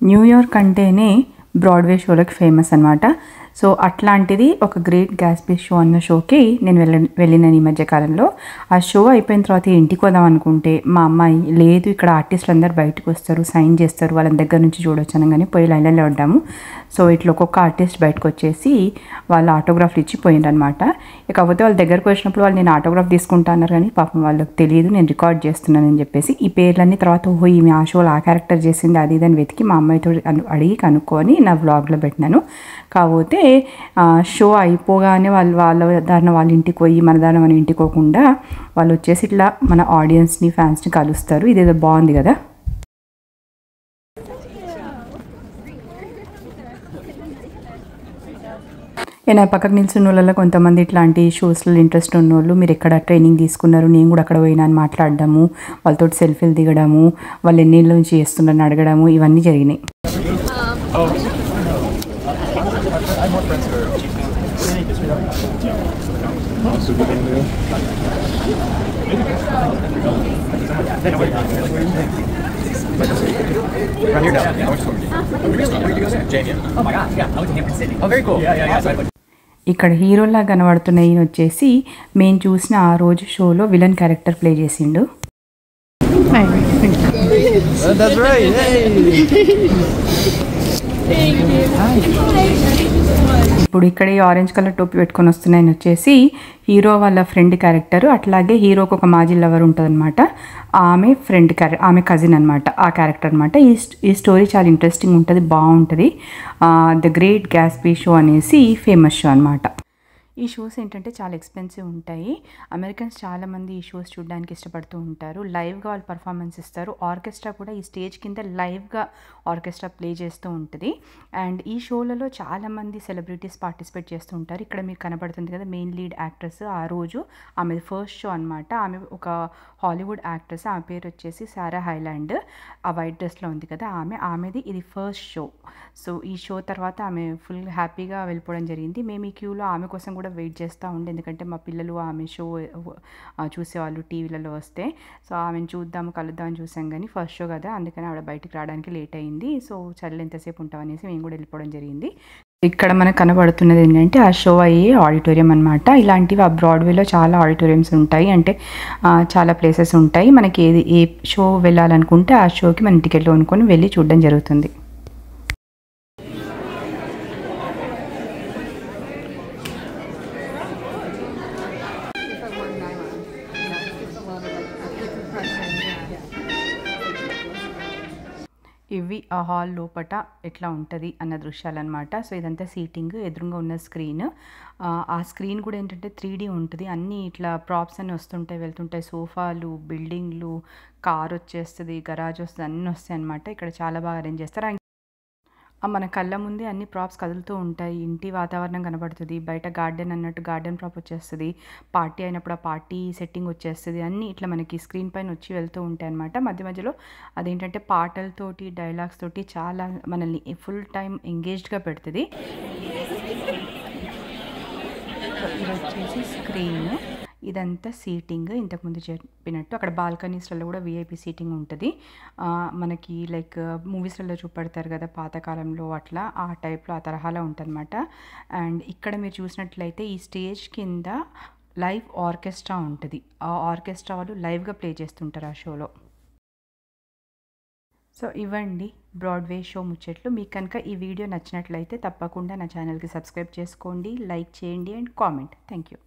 New York అంటేనే Broadway షోలకు famous అనమాట. So అట్లాంటిది ఒక గ్రేట్ గ్యాట్స్బీ షో అన్న షోకి నేను వెళ్ళినాను ఈ మధ్యకాలంలో. ఆ షో అయిపోయిన తర్వాత ఇంటికి వద్దాం అనుకుంటే మా అమ్మాయి లేదు, ఇక్కడ ఆర్టిస్టులు అందరు బయటకు వస్తారు, సైన్ చేస్తారు, వాళ్ళ దగ్గర నుంచి చూడొచ్చు అనగానే పోయి లైన్లో ఉంటాము. సో ఇట్లా ఒక్కొక్క ఆర్టిస్ట్ బయటకు వచ్చేసి వాళ్ళు ఆటోగ్రాఫ్లు ఇచ్చి పోయిందనమాట. కాకపోతే వాళ్ళ దగ్గరకు వచ్చినప్పుడు వాళ్ళు నేను ఆటోగ్రాఫ్ తీసుకుంటా అన్నారు, కానీ పాపం వాళ్ళకి తెలియదు నేను రికార్డ్ చేస్తున్నానని చెప్పేసి. ఈ పేర్లన్నీ తర్వాత ఓహో ఈమె ఆ షోలో ఆ క్యారెక్టర్ చేసింది అది ఇదని వెతికి మా అమ్మాయితో అడిగి కనుక్కొని నా వ్లాగ్లో పెట్టినాను. కాకపోతే షో అయిపోగానే వాళ్ళ ఇంటికి పోయి మన ఇంటికి పోకుండా వాళ్ళు వచ్చేసి ఇట్లా మన ఆడియన్స్ని ఫ్యాన్స్ని కలుస్తారు. ఇదేదో బాగుంది కదా. నేను పక్కకు నిల్చున్న వాళ్ళలో కొంతమంది ఇట్లాంటి షోస్లో ఇంట్రెస్ట్ ఉన్న వాళ్ళు, మీరు ఎక్కడ ట్రైనింగ్ తీసుకున్నారు, నేను కూడా అక్కడ పోయినా అని మాట్లాడడము, వాళ్ళతో సెల్ఫీలు దిగడము, వాళ్ళు ఎన్నేళ్ళ నుంచి చేస్తున్నారని అడగడము, ఇవన్నీ జరిగినాయి. ఇక్కడ హీరోలా కనబడుతున్న ఈయన వచ్చేసి మేము చూసిన ఆ రోజు షోలో విలన్ క్యారెక్టర్ ప్లే చేసిండు. ఇప్పుడు ఇక్కడ ఈ ఆరెంజ్ కలర్ టోపీ పెట్టుకొని వస్తున్నాయని వచ్చేసి హీరో వాళ్ళ ఫ్రెండ్ క్యారెక్టర్. అట్లాగే హీరోకి ఒక మాజీ లవర్ ఉంటుంది అనమాట, ఆమె ఫ్రెండ్ ఆమె కజిన్ అనమాట, ఆ క్యారెక్టర్ అనమాట. ఈ స్టోరీ చాలా ఇంట్రెస్టింగ్ ఉంటుంది, బాగుంటుంది. ద గ్రేట్ గ్యాట్స్బీ షో అనేసి ఫేమస్ షో అనమాట. ఈ షోస్ ఏంటంటే చాలా ఎక్స్పెన్సివ్ ఉంటాయి. అమెరికన్స్ చాలామంది ఈ షోస్ చూడడానికి ఇష్టపడుతూ ఉంటారు. లైవ్గా వాళ్ళు పర్ఫార్మెన్స్ ఇస్తారు. ఆర్కెస్ట్రా కూడా ఈ స్టేజ్ కింద లైవ్గా ఆర్కెస్ట్రా ప్లే చేస్తూ ఉంటుంది. అండ్ ఈ షోలలో చాలామంది సెలబ్రిటీస్ పార్టిసిపేట్ చేస్తూ ఉంటారు. ఇక్కడ మీకు కనబడుతుంది కదా మెయిన్ లీడ్ యాక్ట్రెస్, ఆ రోజు ఆమె ఫస్ట్ షో అనమాట. ఆమె ఒక హాలీవుడ్ యాక్ట్రెస్, ఆమె పేరు వచ్చేసి సారా హైలాండ్. ఆ వైట్ డ్రెస్లో ఉంది కదా ఆమెది ఇది ఫస్ట్ షో. సో ఈ షో తర్వాత ఆమె ఫుల్ హ్యాపీగా వెళ్ళిపోవడం జరిగింది. మేము ఈ క్యూలో ఆమె కోసం కూడా వెయిట్ చేస్తూ ఉండే, ఎందుకంటే మా పిల్లలు ఆమె షో చూసేవాళ్ళు టీవీలలో వస్తే. సో ఆమెను చూద్దాము కలుద్దామని చూసాం, కానీ ఫస్ట్ షో కదా అందుకని ఆవిడ బయటికి రావడానికి లేట్ అయింది. సో చల్ల ఎంతసేపు ఉంటామనేసి మేము కూడా వెళ్ళిపోవడం జరిగింది. ఇక్కడ మనకు కనబడుతున్నది ఏంటంటే ఆ షో అయ్యే ఆడిటోరియం అనమాట. ఇలాంటివి ఆ బ్రాడ్వేలో చాలా ఆడిటోరియంస్ ఉంటాయి, అంటే చాలా ప్లేసెస్ ఉంటాయి. మనకి ఏ షో వెళ్ళాలనుకుంటే ఆ షోకి మనం టికెట్లు కొనుక్కొని వెళ్ళి చూడడం జరుగుతుంది. ఇవి ఆ హాల్ లోపట ఎట్లా ఉంటుంది అన్న దృశ్యాలన్నమాట. సో ఇదంతా సీటింగ్, ఎదురుగా ఉన్న స్క్రీన్. ఆ స్క్రీన్ కూడా ఏంటంటే 3D ఉంటుంది. అన్నీ ఇట్లా ప్రాప్స్ అన్నీ వస్తుంటాయి వెళ్తుంటాయి, సోఫాలు, బిల్డింగ్లు, కార్ వచ్చేస్తుంది, గరాజ్ వస్తుంది, అన్నీ వస్తాయి అన్నమాట. ఇక్కడ చాలా బాగా అరేంజ్ చేస్తారు. మన కళ్ళ ముందే అన్ని ప్రాప్స్ కదులుతూ ఉంటాయి, ఇంటి వాతావరణం కనబడుతుంది, బయట గార్డెన్ అన్నట్టు గార్డెన్ ప్రాప్ వచ్చేస్తుంది, పార్టీ అయినప్పుడు ఆ పార్టీ సెట్టింగ్ వచ్చేస్తుంది, అన్నీ ఇట్లా మనకి స్క్రీన్ పైన వచ్చి వెళ్తూ ఉంటాయి అన్నమాట. మధ్య మధ్యలో అదేంటంటే పాటలతోటి డైలాగ్స్ తోటి చాలా మనల్ని ఫుల్ టైం ఎంగేజ్డ్గా పెడుతుంది. ఇది వచ్చేసి స్క్రీన్, ఇదంతా సీటింగ్. ఇంతకుముందు చెప్పినట్టు అక్కడ బాల్కనీస్లలో కూడా విఐపి సీటింగ్ ఉంటుంది. మనకి లైక్ మూవీస్లలో చూపెడతారు కదా పాతకాలంలో, అట్లా ఆ టైప్లో ఆ తరహాలో ఉంటుందన్నమాట. అండ్ ఇక్కడ మీరు చూసినట్లయితే ఈ స్టేజ్ కింద లైవ్ ఆర్కెస్ట్రా ఉంటుంది. ఆ ఆర్కెస్ట్రా వాళ్ళు లైవ్గా ప్లే చేస్తుంటారు ఆ షోలో. సో ఇవ్వండి బ్రాడ్వే షో ముచ్చట్లు. మీకు కనుక ఈ వీడియో నచ్చినట్లయితే తప్పకుండా నా ఛానల్కి సబ్స్క్రైబ్ చేసుకోండి, లైక్ చేయండి అండ్ కామెంట్. Thank you.